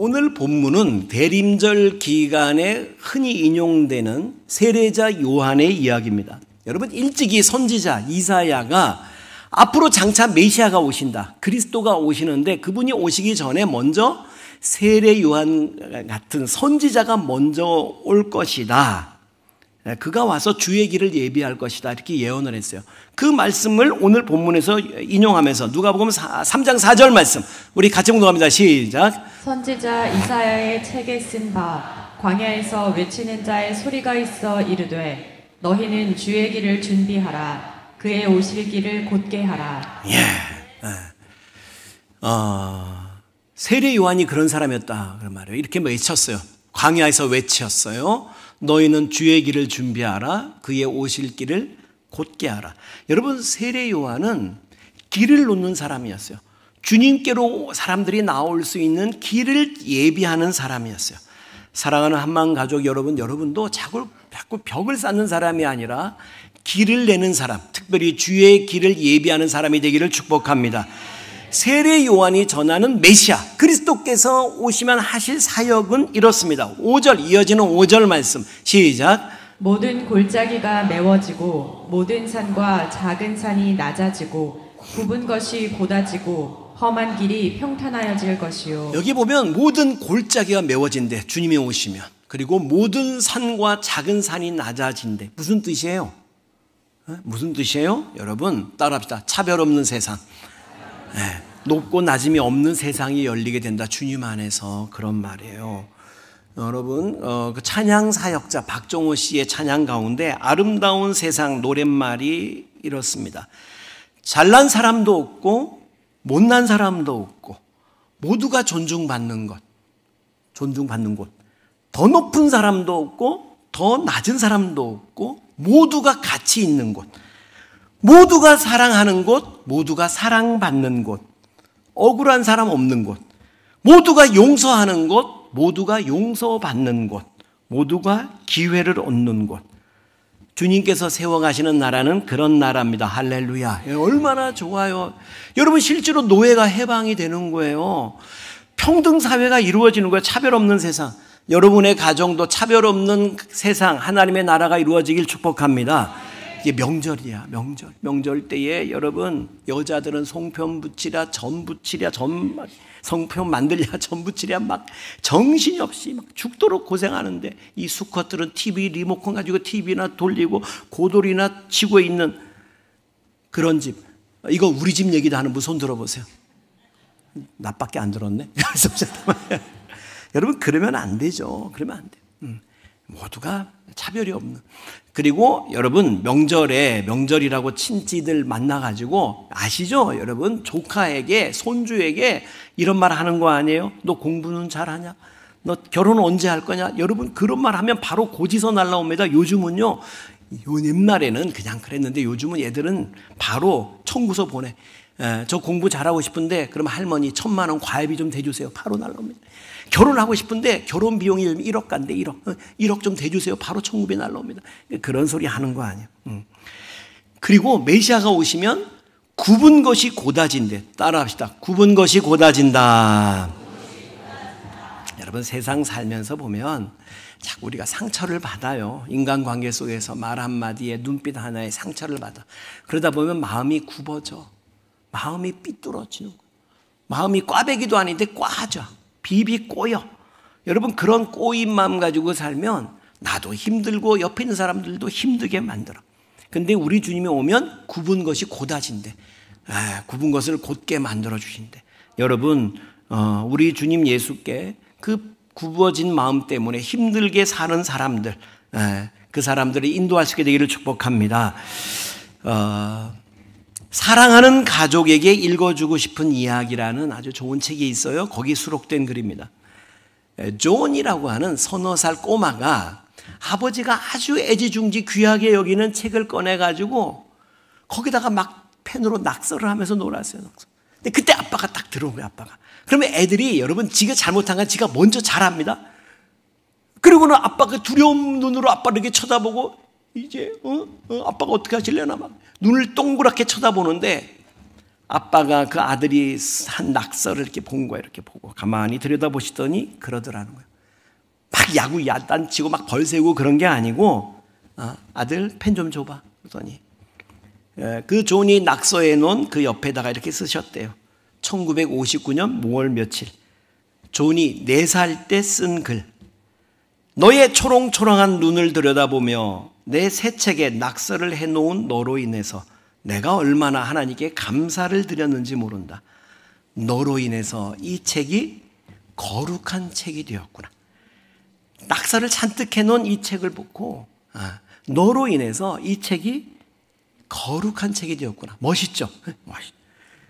오늘 본문은 대림절 기간에 흔히 인용되는 세례자 요한의 이야기입니다. 여러분, 일찍이 선지자 이사야가 앞으로 장차 메시아가 오신다, 그리스도가 오시는데 그분이 오시기 전에 먼저 세례 요한 같은 선지자가 먼저 올 것이다, 그가 와서 주의 길을 예비할 것이다, 이렇게 예언을 했어요. 그 말씀을 오늘 본문에서 인용하면서 누가복음 3장 4절 말씀 우리 같이 공독합니다. 시작. 선지자 이사야의 책에 쓴 바 광야에서 외치는 자의 소리가 있어 이르되 너희는 주의 길을 준비하라, 그의 오실 길을 곧게 하라. 세례 요한이 그런 사람이었다 그런 말이에요. 이렇게 외쳤어요. 광야에서 외쳤어요. 너희는 주의 길을 준비하라, 그의 오실 길을 곧게 하라. 여러분, 세례 요한은 길을 놓는 사람이었어요. 주님께로 사람들이 나올 수 있는 길을 예비하는 사람이었어요. 사랑하는 한만 가족 여러분, 여러분도 자꾸 벽을 쌓는 사람이 아니라 길을 내는 사람, 특별히 주의 길을 예비하는 사람이 되기를 축복합니다. 세례 요한이 전하는 메시아 그리스도께서 오시면 하실 사역은 이렇습니다. 5절, 이어지는 5절 말씀 시작. 모든 골짜기가 메워지고 모든 산과 작은 산이 낮아지고 굽은 것이 곧아지고 험한 길이 평탄하여질 것이요. 여기 보면 모든 골짜기가 메워진대, 주님이 오시면. 그리고 모든 산과 작은 산이 낮아진대. 무슨 뜻이에요? 무슨 뜻이에요? 여러분 따라합시다. 차별 없는 세상, 높고 낮음이 없는 세상이 열리게 된다, 주님 안에서. 그런 말이에요. 여러분, 그 찬양 사역자 박종호 씨의 찬양 가운데 아름다운 세상 노랫말이 이렇습니다. 잘난 사람도 없고 못난 사람도 없고 모두가 존중받는 곳, 더 높은 사람도 없고 더 낮은 사람도 없고 모두가 같이 있는 곳, 모두가 사랑하는 곳, 모두가 사랑받는 곳, 억울한 사람 없는 곳, 모두가 용서하는 곳, 모두가 용서받는 곳, 모두가 기회를 얻는 곳. 주님께서 세워가시는 나라는 그런 나라입니다. 할렐루야. 얼마나 좋아요. 여러분, 실제로 노예가 해방이 되는 거예요. 평등사회가 이루어지는 거예요. 차별 없는 세상. 여러분의 가정도 차별 없는 세상, 하나님의 나라가 이루어지길 축복합니다. 이게 명절이야, 명절 때에 여러분, 여자들은 송편 부치랴, 전 부치랴, 송편 만들랴, 전 부치랴, 막 정신이 없이 막 죽도록 고생하는데, 이 수컷들은 TV 리모컨 가지고 TV나 돌리고 고돌이나 치고 있는 그런 집. 이거 우리 집 얘기도 하는 분 손 들어보세요. 나밖에 안 들었네. 여러분, 그러면 안 되죠. 그러면 안 돼요. 모두가 차별이 없는. 그리고 여러분, 명절이라고 친지들 만나가지고, 아시죠? 여러분, 조카에게, 손주에게 이런 말 하는 거 아니에요? 너 공부는 잘하냐? 너 결혼 언제 할 거냐? 여러분, 그런 말 하면 바로 고지서 날라옵니다. 요즘은요, 옛날에는 그냥 그랬는데 요즘은 얘들은 바로 청구서 보내. 저 공부 잘하고 싶은데 그럼 할머니 1,000만 원 과외비 좀 대주세요. 바로 날라옵니다. 결혼하고 싶은데 결혼 비용이 1억 간대. 1억 좀 대주세요. 바로 청구비 날라옵니다. 그런 소리 하는 거 아니에요. 그리고 메시아가 오시면 굽은 것이 곧아진대. 따라합시다. 굽은 것이 곧아진다. 여러분, 세상 살면서 보면 자꾸 우리가 상처를 받아요. 인간관계 속에서 말 한마디에 눈빛 하나에 상처를 받아. 그러다 보면 마음이 굽어져. 마음이 삐뚤어지는 거예요. 마음이 꽈배기도 아닌데 꽈져. 비비 꼬여. 여러분, 그런 꼬인 마음 가지고 살면 나도 힘들고 옆에 있는 사람들도 힘들게 만들어. 근데 우리 주님이 오면 굽은 것이 곧아진대. 굽은 것을 곧게 만들어 주신대. 여러분, 우리 주님 예수께 그 굽어진 마음 때문에 힘들게 사는 사람들, 그 사람들을 인도할 수 있게 되기를 축복합니다. 사랑하는 가족에게 읽어주고 싶은 이야기라는 아주 좋은 책이 있어요. 거기 수록된 글입니다. 존이라고 하는 서너 살 꼬마가 아버지가 아주 애지중지 귀하게 여기는 책을 꺼내가지고 거기다가 막 펜으로 낙서를 하면서 놀았어요. 근데 그때 아빠가 딱 들어온 거예요. 아빠가. 그러면 애들이, 여러분, 지가 잘못한 건 지가 먼저 잘합니다. 그리고는 아빠가 두려운 눈으로 아빠를 이렇게 쳐다보고, 이제 아빠가 어떻게 하실려나 막 눈을 동그랗게 쳐다보는데, 아빠가 그 아들이 한 낙서를 이렇게 본 거예요. 이렇게 보고 가만히 들여다보시더니 그러더라는 거예요. 막 야구 야단치고 막 벌 세우고 그런 게 아니고 아들 펜 좀 줘봐. 그러더니 그 존이 낙서해 놓은 그 옆에다가 이렇게 쓰셨대요. 1959년 5월 며칠 존이 4살 때 쓴 글. 너의 초롱초롱한 눈을 들여다보며 내 새 책에 낙서를 해놓은 너로 인해서 내가 얼마나 하나님께 감사를 드렸는지 모른다. 너로 인해서 이 책이 거룩한 책이 되었구나. 낙서를 잔뜩 해놓은 이 책을 보고 너로 인해서 이 책이 거룩한 책이 되었구나. 멋있죠?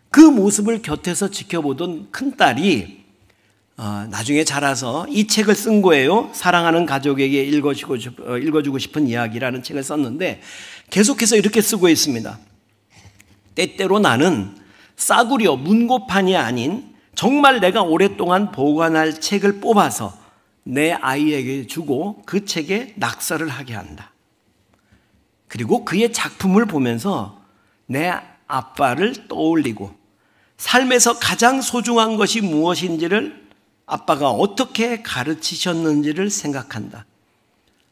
그 모습을 곁에서 지켜보던 큰딸이 나중에 자라서 이 책을 쓴 거예요. 사랑하는 가족에게 읽어주고 싶은 이야기라는 책을 썼는데 계속해서 이렇게 쓰고 있습니다. 때때로 나는 싸구려 문고판이 아닌 정말 내가 오랫동안 보관할 책을 뽑아서 내 아이에게 주고 그 책에 낙서를 하게 한다. 그리고 그의 작품을 보면서 내 아빠를 떠올리고 삶에서 가장 소중한 것이 무엇인지를 아빠가 어떻게 가르치셨는지를 생각한다.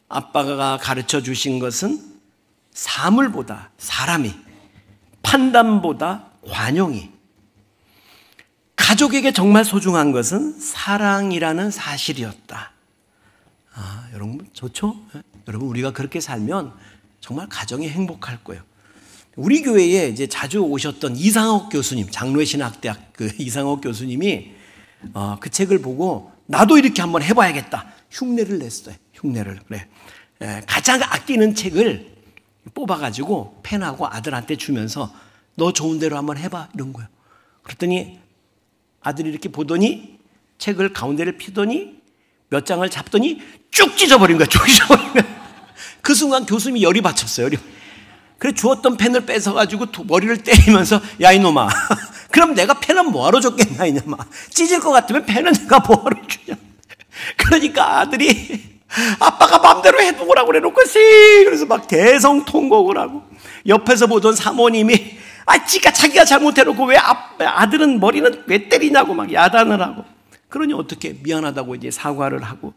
아빠가 가르쳐 주신 것은 사물보다 사람이, 판단보다 관용이, 가족에게 정말 소중한 것은 사랑이라는 사실이었다. 여러분 좋죠? 여러분 우리가 그렇게 살면 정말 가정이 행복할 거예요. 우리 교회에 이제 자주 오셨던 이상옥 교수님, 장로의 신학대학 그 이상옥 교수님이 그 책을 보고 나도 이렇게 한번 해봐야겠다. 흉내를 냈어요. 흉내를. 그래. 가장 아끼는 책을 뽑아가지고 펜하고 아들한테 주면서 너 좋은 대로 한번 해봐 이런 거예요. 그랬더니 아들이 이렇게 보더니 책을 가운데를 피더니 몇 장을 잡더니 쭉 찢어버린 거야. 쭉 찢어버린 거야. 그 순간 교수님이 열이 받쳤어요. 그래 주었던 펜을 뺏어가지고 머리를 때리면서 야 이놈아 그럼 내가 펜은 뭐하러 줬겠냐 이놈아 찢을 것 같으면 펜은 내가 뭐하러 주냐. 그러니까 아들이 아빠가 마음대로 해보라고 그래놓고 그래서 막 대성통곡을 하고 옆에서 보던 사모님이 자기가 잘못해놓고 왜 아들은 머리는 왜 때리냐고 막 야단을 하고 그러니 어떻게 미안하다고 이제 사과를 하고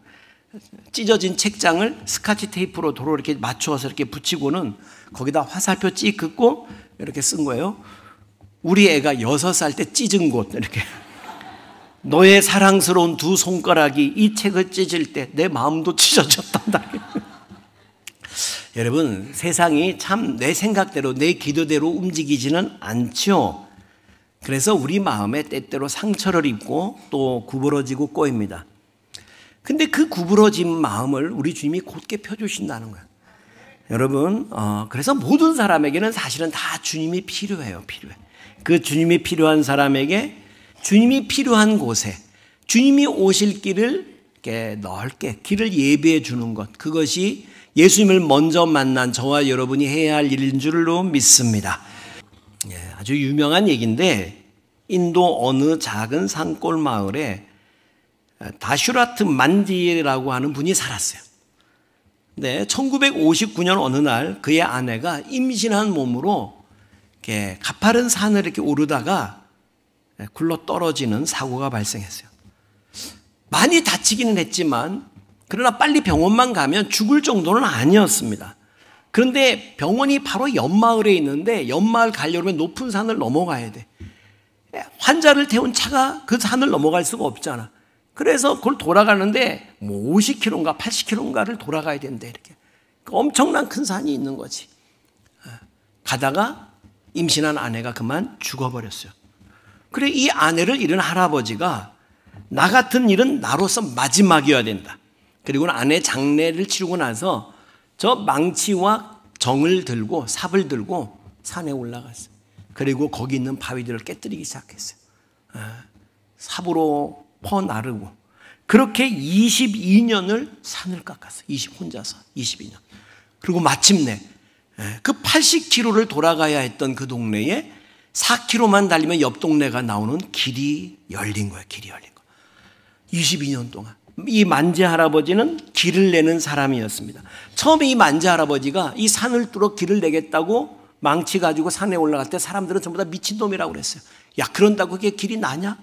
찢어진 책장을 스카치 테이프로 도로 이렇게 맞추어서 이렇게 붙이고는 거기다 화살표 찍 긋고 이렇게 쓴 거예요. 우리 애가 6살 때 찢은 곳 이렇게 너의 사랑스러운 두 손가락이 이 책을 찢을 때 내 마음도 찢어졌단다. 여러분 세상이 참 내 생각대로 내 기도대로 움직이지는 않죠. 그래서 우리 마음에 때때로 상처를 입고 또 구부러지고 꼬입니다. 근데 그 구부러진 마음을 우리 주님이 곧게 펴주신다는 거예요. 여러분 그래서 모든 사람에게는 사실은 다 주님이 필요해요. 필요해. 그 주님이 필요한 사람에게 주님이 필요한 곳에 주님이 오실 길을 이렇게 넓게 길을 예비해 주는 것, 그것이 예수님을 먼저 만난 저와 여러분이 해야 할 일인 줄로 믿습니다. 아주 유명한 얘기인데 인도 어느 작은 산골 마을에 다슈라트 만디라고 하는 분이 살았어요. 네, 1959년 어느 날 그의 아내가 임신한 몸으로 이렇게 가파른 산을 이렇게 오르다가 굴러 떨어지는 사고가 발생했어요. 많이 다치기는 했지만 그러나 빨리 병원만 가면 죽을 정도는 아니었습니다. 그런데 병원이 바로 옆마을에 있는데 옆마을 가려면 높은 산을 넘어가야 돼. 환자를 태운 차가 그 산을 넘어갈 수가 없잖아. 그래서 그걸 돌아가는데 뭐 50km인가 80km인가를 돌아가야 된대. 이렇게 엄청난 큰 산이 있는 거지. 가다가 임신한 아내가 그만 죽어버렸어요. 그래 이 아내를 잃은 할아버지가 나 같은 일은 나로서 마지막이어야 된다. 그리고 아내 장례를 치르고 나서 저 망치와 정을 들고 삽을 들고 산에 올라갔어요. 그리고 거기 있는 바위들을 깨뜨리기 시작했어요. 삽으로 퍼나르고 그렇게 22년을 산을 깎았어요. 혼자서 22년. 그리고 마침내 그 80km를 돌아가야 했던 그 동네에 4km만 달리면 옆 동네가 나오는 길이 열린 거예요. 길이 열린 거. 22년 동안. 이 만지 할아버지는 길을 내는 사람이었습니다. 처음에 이 만지 할아버지가 이 산을 뚫어 길을 내겠다고 망치 가지고 산에 올라갈 때 사람들은 전부 다 미친놈이라고 그랬어요. 야, 그런다고 그게 길이 나냐?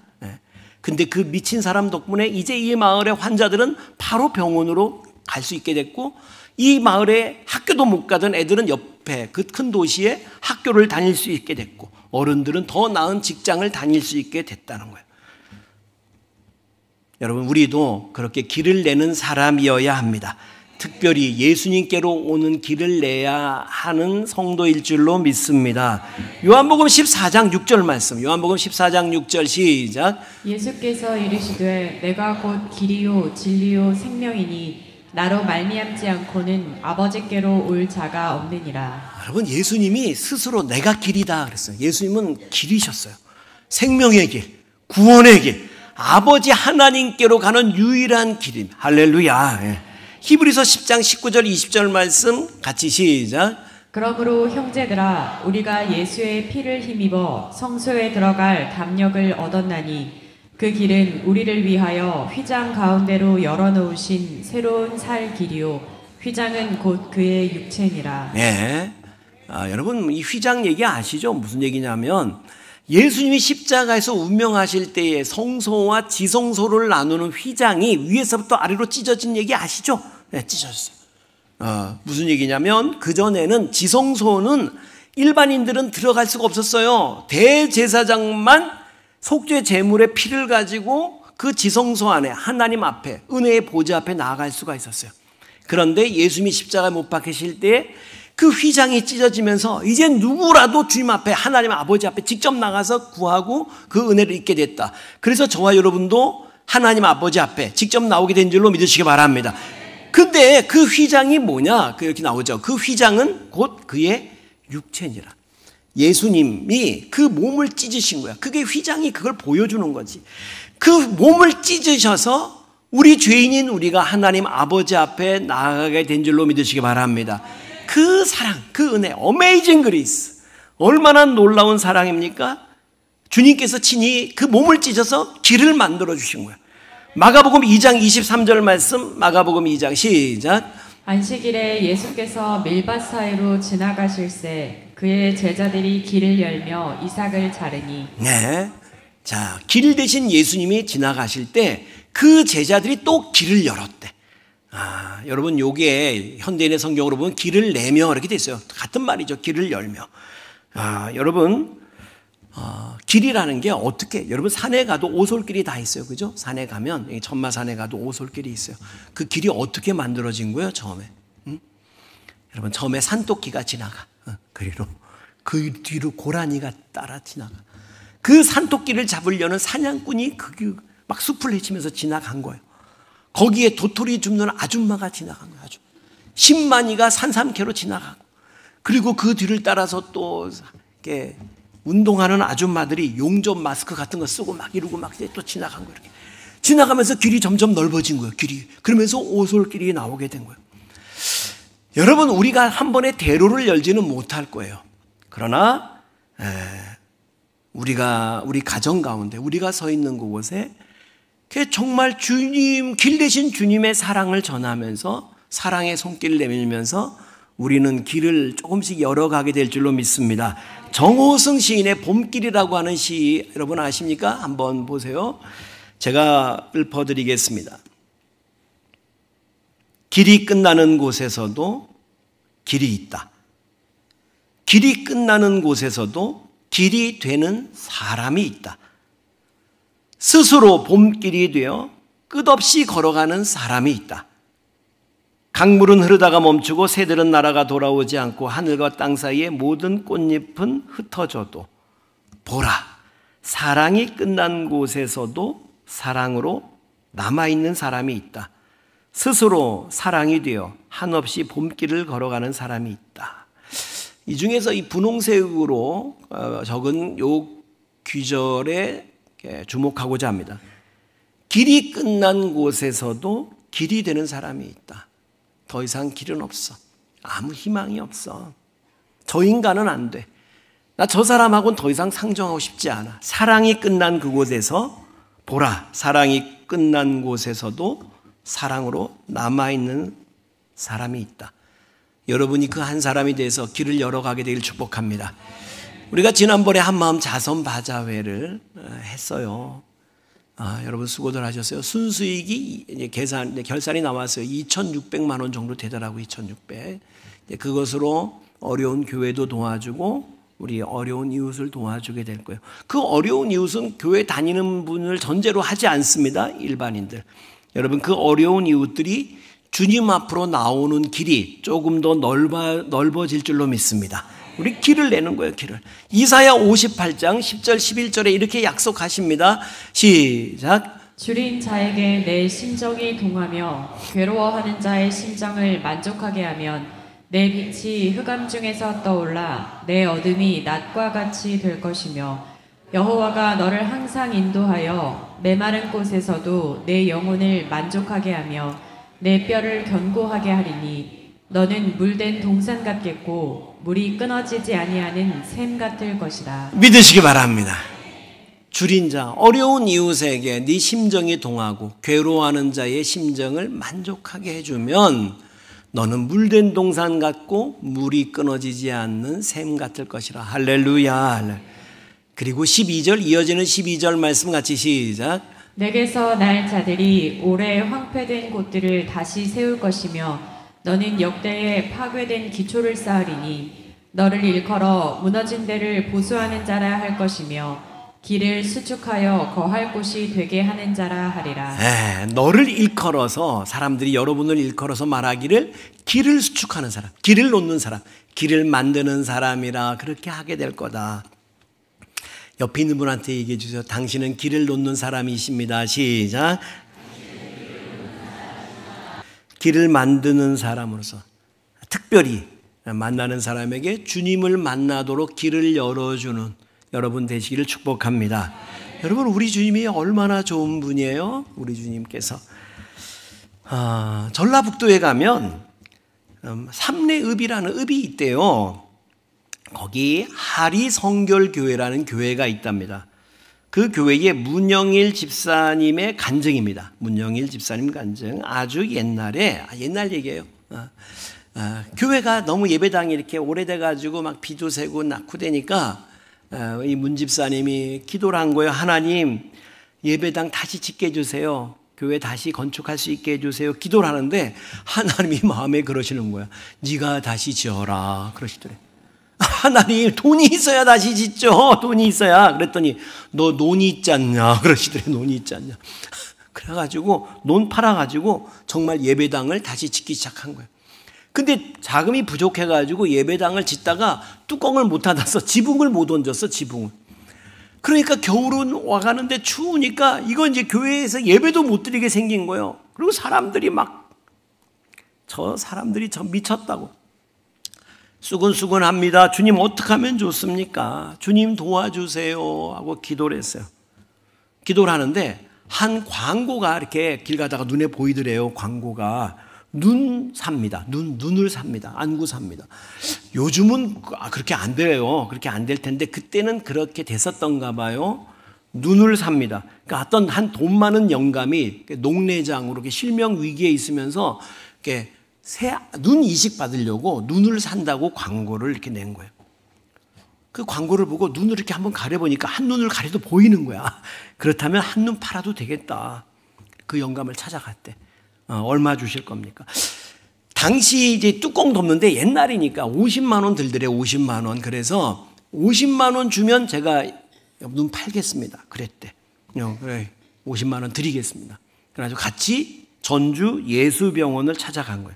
근데 그 미친 사람 덕분에 이제 이 마을의 환자들은 바로 병원으로 갈 수 있게 됐고, 이 마을에 학교도 못 가던 애들은 옆에 그 큰 도시에 학교를 다닐 수 있게 됐고, 어른들은 더 나은 직장을 다닐 수 있게 됐다는 거예요. 여러분, 우리도 그렇게 길을 내는 사람이어야 합니다. 특별히 예수님께로 오는 길을 내야 하는 성도일 줄로 믿습니다. 요한복음 14장 6절 말씀, 요한복음 14장 6절 시작. 예수께서 이르시되 내가 곧 길이요 진리요 생명이니 나로 말미암지 않고는 아버지께로 올 자가 없느니라. 여러분, 예수님이 스스로 내가 길이다 그랬어요. 예수님은 길이셨어요. 생명의 길, 구원의 길, 아버지 하나님께로 가는 유일한 길입니다. 할렐루야. 히브리서 10장 19절 20절 말씀 같이 시작. 그러므로 형제들아 우리가 예수의 피를 힘입어 성소에 들어갈 담력을 얻었나니 그 길은 우리를 위하여 휘장 가운데로 열어놓으신 새로운 살 길이요 휘장은 곧 그의 육체니라. 네. 여러분, 이 휘장 얘기 아시죠? 무슨 얘기냐면 예수님이 십자가에서 운명하실 때에 성소와 지성소를 나누는 휘장이 위에서부터 아래로 찢어진 얘기 아시죠? 네, 찢어졌어요. 무슨 얘기냐면 그전에는 지성소는 일반인들은 들어갈 수가 없었어요. 대제사장만 속죄 제물의 피를 가지고 그 지성소 안에 하나님 앞에 은혜의 보좌 앞에 나아갈 수가 있었어요. 그런데 예수님이 십자가에 못 박히실 때 그 휘장이 찢어지면서 이제 누구라도 주님 앞에 하나님 아버지 앞에 직접 나가서 구하고 그 은혜를 입게 됐다. 그래서 저와 여러분도 하나님 아버지 앞에 직접 나오게 된 줄로 믿으시기 바랍니다. 근데 그 휘장이 뭐냐? 이렇게 나오죠. 그 휘장은 곧 그의 육체니라. 예수님이 그 몸을 찢으신 거야. 그게 휘장이 그걸 보여주는 거지. 그 몸을 찢으셔서 우리 죄인인 우리가 하나님 아버지 앞에 나아가게 된 줄로 믿으시기 바랍니다. 그 사랑, 그 은혜, 어메이징 그리스. 얼마나 놀라운 사랑입니까? 주님께서 친히 그 몸을 찢어서 길을 만들어 주신 거예요. 마가복음 2장 23절 말씀, 마가복음 2장 시작. 안식일에 예수께서 밀밭 사이로 지나가실새 그의 제자들이 길을 열며 이삭을 자르니. 네. 자, 길 대신 예수님이 지나가실 때 그 제자들이 또 길을 열었대. 여러분, 요게 현대인의 성경으로 보면 길을 내며 이렇게 돼 있어요. 같은 말이죠. 길을 열며. 여러분, 길이라는 게 어떻게, 여러분 산에 가도 오솔길이 다 있어요. 그죠? 산에 가면, 천마산에 가도 오솔길이 있어요. 그 길이 어떻게 만들어진 거예요, 처음에? 여러분, 처음에 산토끼가 지나가. 그리로. 그 뒤로 고라니가 따라 지나가. 그 산토끼를 잡으려는 사냥꾼이 막 숲을 헤치면서 지나간 거예요. 거기에 도토리 줍는 아줌마가 지나간 거예요. 10만이가 산삼캐로 지나가고, 그리고 그 뒤를 따라서 또 이렇게 운동하는 아줌마들이 용접 마스크 같은 거 쓰고 막 이러고 막 또 지나간 거예요. 이렇게 지나가면서 길이 점점 넓어진 거예요. 길이. 그러면서 오솔길이 나오게 된 거예요. 여러분, 우리가 한 번에 대로를 열지는 못할 거예요. 그러나 우리 가정 가운데 우리가 서 있는 그곳에 정말 주님, 길 대신 주님의 사랑을 전하면서 사랑의 손길을 내밀면서 우리는 길을 조금씩 열어가게 될 줄로 믿습니다. 정호승 시인의 봄길이라고 하는 시 여러분 아십니까? 한번 보세요. 제가 읊어드리겠습니다. 길이 끝나는 곳에서도 길이 있다. 길이 끝나는 곳에서도 길이 되는 사람이 있다. 스스로 봄길이 되어 끝없이 걸어가는 사람이 있다. 강물은 흐르다가 멈추고 새들은 날아가 돌아오지 않고 하늘과 땅 사이에 모든 꽃잎은 흩어져도 보라, 사랑이 끝난 곳에서도 사랑으로 남아있는 사람이 있다. 스스로 사랑이 되어 한없이 봄길을 걸어가는 사람이 있다. 이 중에서 이 분홍색으로 적은 요 귀절에 주목하고자 합니다. 길이 끝난 곳에서도 길이 되는 사람이 있다. 더 이상 길은 없어. 아무 희망이 없어. 저 인간은 안 돼. 나 저 사람하고는 더 이상 상종하고 싶지 않아. 사랑이 끝난 그곳에서 보라, 사랑이 끝난 곳에서도 사랑으로 남아있는 사람이 있다. 여러분이 그 한 사람이 돼서 길을 열어가게 되길 축복합니다. 우리가 지난번에 한마음 자선 바자회를 했어요. 여러분 수고들 하셨어요. 순수익이 결산이 나왔어요. 2,600만 원 정도 되더라고요. 2,600. 그것으로 어려운 교회도 도와주고 우리 어려운 이웃을 도와주게 될 거예요. 그 어려운 이웃은 교회 다니는 분을 전제로 하지 않습니다. 일반인들. 여러분 그 어려운 이웃들이 주님 앞으로 나오는 길이 조금 더 넓어질 줄로 믿습니다. 우리 길을 내는 거예요. 길을. 이사야 58장 10절 11절에 이렇게 약속하십니다. 시작. 줄인 자에게 내 심정이 동하며 괴로워하는 자의 심정을 만족하게 하면 내 빛이 흑암 중에서 떠올라 내 어둠이 낮과 같이 될 것이며 여호와가 너를 항상 인도하여 메마른 곳에서도 내 영혼을 만족하게 하며 내 뼈를 견고하게 하리니 너는 물된 동산 같겠고 물이 끊어지지 아니하는 샘 같을 것이다. 믿으시기 바랍니다. 줄인 자, 어려운 이웃에게 네 심정이 동하고 괴로워하는 자의 심정을 만족하게 해주면 너는 물된 동산 같고 물이 끊어지지 않는 샘 같을 것이라. 할렐루야. 그리고 12절 이어지는 12절 말씀 같이 시작. 내게서 날 자들이 오래 황폐된 곳들을 다시 세울 것이며 너는 역대에 파괴된 기초를 쌓으리니 너를 일컬어 무너진 데를 보수하는 자라 할 것이며 길을 수축하여 거할 곳이 되게 하는 자라 하리라. 너를 일컬어서 사람들이 여러분을 일컬어서 말하기를 길을 수축하는 사람, 길을 놓는 사람, 길을 만드는 사람이라 그렇게 하게 될 거다. 옆에 있는 분한테 얘기해 주세요. 당신은 길을 놓는 사람이십니다. 시작. 길을 만드는 사람으로서 특별히 만나는 사람에게 주님을 만나도록 길을 열어주는 여러분 되시기를 축복합니다. 여러분 우리 주님이 얼마나 좋은 분이에요. 우리 주님께서 전라북도에 가면 삼례읍이라는 읍이 있대요. 거기 하리성결교회라는 교회가 있답니다. 그 교회의 문영일 집사님의 간증입니다. 문영일 집사님 간증. 아주 옛날 얘기예요. 교회가 너무 예배당이 이렇게 오래돼가지고 막 비도 새고 낙후되니까 이 문 집사님이 기도를 한 거예요. 하나님 예배당 다시 짓게 해주세요. 교회 다시 건축할 수 있게 해주세요. 기도를 하는데 하나님이 마음에 그러시는 거야. 네가 다시 지어라 그러시더래. 하나님 돈이 있어야 다시 짓죠. 돈이 있어야. 그랬더니 너 논이 있지 않냐 그러시더래. 논이 있지 않냐. 그래가지고 논 팔아가지고 정말 예배당을 다시 짓기 시작한 거예요. 근데 자금이 부족해가지고 예배당을 짓다가 뚜껑을 못 닫아서 지붕을 못 얹었어. 지붕을. 그러니까 겨울은 와가는데 추우니까 이건 이제 교회에서 예배도 못 드리게 생긴 거예요. 그리고 사람들이 저 미쳤다고 수근수근합니다. 주님 어떻게 하면 좋습니까? 주님 도와주세요 하고 기도를 했어요. 기도를 하는데 한 광고가 이렇게 길 가다가 눈에 보이더래요. 광고가 눈을 삽니다. 안구 삽니다. 요즘은 그렇게 안 돼요. 그렇게 안 될 텐데 그때는 그렇게 됐었던가 봐요. 눈을 삽니다. 그러니까 어떤 한 돈 많은 영감이 녹내장으로 이렇게 실명 위기에 있으면서 이렇게 눈 이식 받으려고 눈을 산다고 광고를 이렇게 낸 거예요. 그 광고를 보고 눈을 이렇게 한번 가려보니까 한 눈을 가려도 보이는 거야. 그렇다면 한 눈 팔아도 되겠다. 그 영감을 찾아갔대. 얼마 주실 겁니까? 당시 이제 뚜껑 덮는데 옛날이니까 50만 원 들더래. 50만 원. 그래서 50만 원 주면 제가 눈 팔겠습니다. 그랬대. 그래 50만 원 드리겠습니다. 그래가지고 같이 전주 예수병원을 찾아간 거예요.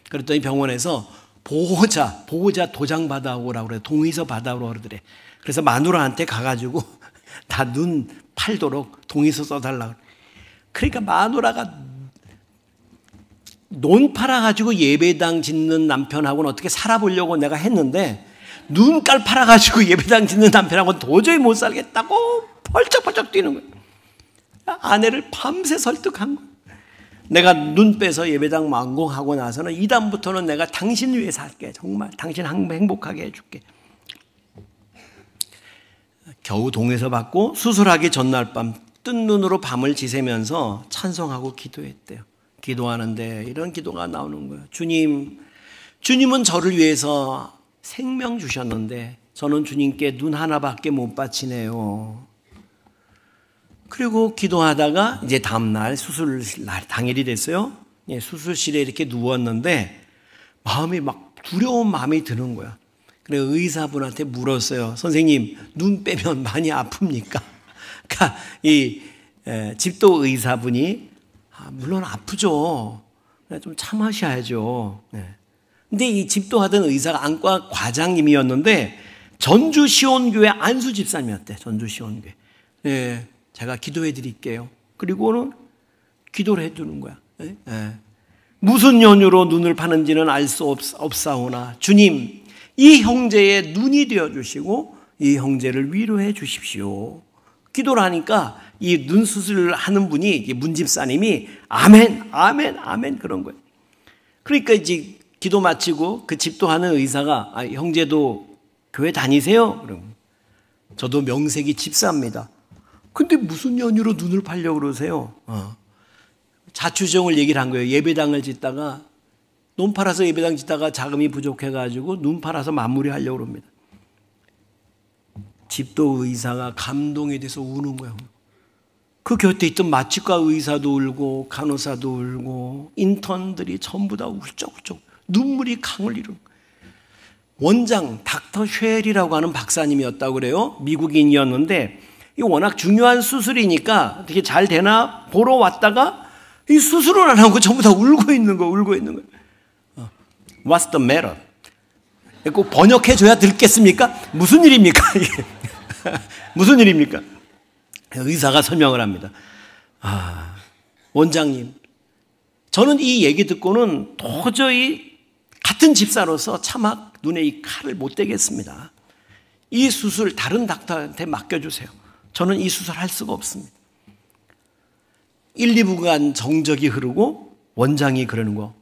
그랬더니 병원에서 보호자 도장 받아오라고 그래. 동의서 받아오라고 그러더래. 그래서 마누라한테 가가지고 다 눈 팔도록 동의서 써달라고. 그러니까 마누라가 논 팔아가지고 예배당 짓는 남편하고는 어떻게 살아보려고 내가 했는데 눈깔 팔아가지고 예배당 짓는 남편하고는 도저히 못 살겠다고 펄쩍펄쩍 뛰는 거예요. 아내를 밤새 설득한 거예요. 내가 눈 빼서 예배당 완공하고 나서는 이다음부터는 내가 당신 위해 살게. 정말 당신 행복하게 해줄게. 겨우 동의서 받고 수술하기 전날 밤 뜬 눈으로 밤을 지새면서 찬송하고 기도했대요. 기도하는데 이런 기도가 나오는 거예요. 주님, 주님은 저를 위해서 생명 주셨는데 저는 주님께 눈 하나밖에 못 바치네요. 그리고 기도하다가 이제 다음날 수술 날 당일이 됐어요. 수술실에 이렇게 누웠는데 마음이 막 두려운 마음이 드는 거야. 그래 의사분한테 물었어요. 선생님, 눈 빼면 많이 아픕니까? 그러니까 이 집도 의사분이 물론 아프죠. 좀 참으셔야죠. 근데 이 집도하던 의사가 안과 과장님이었는데 전주 시온교회 안수 집사님이었대. 전주 시온교회. 제가 기도해 드릴게요. 그리고는 기도를 해 주는 거야. 무슨 연유로 눈을 파는지는 알 수 없사오나 주님, 이 형제의 눈이 되어 주시고 이 형제를 위로해 주십시오. 기도를 하니까 이 눈 수술을 하는 분이 문 집사님이 아멘, 아멘, 아멘 그런 거예요. 그러니까 이제 기도 마치고 그 집도하는 의사가 형제도 교회 다니세요? 그럼 저도 명색이 집사입니다. 근데 무슨 연유로 눈을 팔려고 그러세요? 자초지종을 얘기를 한 거예요. 예배당을 짓다가 눈 팔아서 예배당 짓다가 자금이 부족해가지고 눈 팔아서 마무리하려고 합니다. 집도 의사가 감동에 대해서 우는 거예요. 그 곁에 있던 마취과 의사도 울고 간호사도 울고 인턴들이 전부 다 울적울적 눈물이 강을 이루는 거예요. 원장 닥터 쉘이라고 하는 박사님이었다고 그래요. 미국인이었는데 이 워낙 중요한 수술이니까 어떻게 잘 되나 보러 왔다가 이 수술을 안 하고 전부 다 울고 있는 거예요. What's the matter? 꼭 번역해 줘야 듣겠습니까? 무슨 일입니까? 이게 무슨 일입니까? 의사가 설명을 합니다. 원장님, 저는 이 얘기 듣고는 도저히 같은 집사로서 차마 눈에 이 칼을 못 대겠습니다. 이 수술 다른 닥터한테 맡겨주세요. 저는 이 수술 할 수가 없습니다. 1, 2부간 정적이 흐르고 원장이 그러는 거.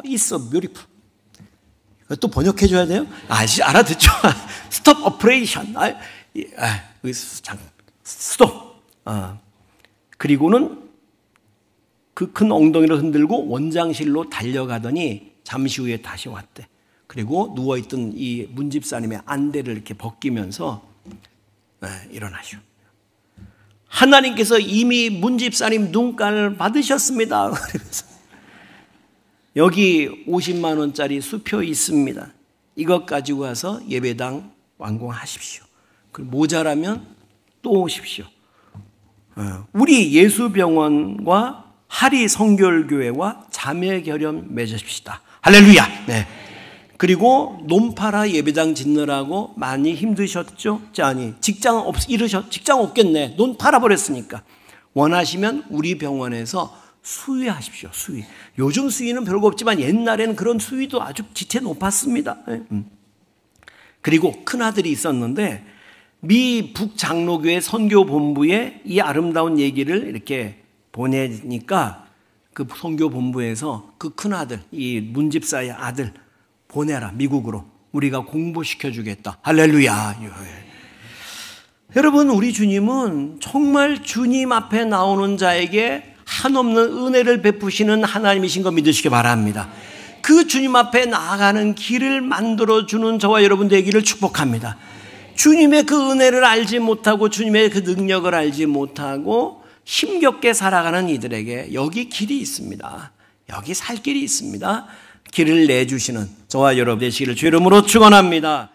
It's a beautiful. 또 번역해 줘야 돼요? 알아듣죠? Stop operation. 스톱. 그리고는 그 큰 엉덩이를 흔들고 원장실로 달려가더니 잠시 후에 다시 왔대. 그리고 누워있던 이 문집사님의 안대를 이렇게 벗기면서 일어나시오. 하나님께서 이미 문집사님 눈깔을 받으셨습니다. 그러면서 여기 50만 원짜리 수표 있습니다. 이것 가지고 와서 예배당 완공하십시오. 모자라면 또 오십시오. 우리 예수병원과 하리 성결교회와 자매결연 맺으십시다. 할렐루야. 네. 그리고 논파라 예배당 짓느라고 많이 힘드셨죠? 직장 없겠네. 논 팔아버렸으니까. 원하시면 우리 병원에서 수의하십시오. 수의. 요즘 수의는 별거 없지만 옛날에는 그런 수의도 아주 지체 높았습니다. 그리고 큰아들이 있었는데 미 북장로교회 선교본부에 이 아름다운 얘기를 이렇게 보내니까 그 선교본부에서 그 큰아들, 이 문집사의 아들 보내라, 미국으로. 우리가 공부시켜 주겠다. 할렐루야. 여러분, 우리 주님은 정말 주님 앞에 나오는 자에게 한없는 은혜를 베푸시는 하나님이신 거 믿으시기 바랍니다. 그 주님 앞에 나아가는 길을 만들어주는 저와 여러분 되기를 축복합니다. 주님의 그 은혜를 알지 못하고 주님의 그 능력을 알지 못하고 힘겹게 살아가는 이들에게 여기 길이 있습니다. 여기 살 길이 있습니다. 길을 내주시는 저와 여러분 되시기를 주의 이름으로 축원합니다.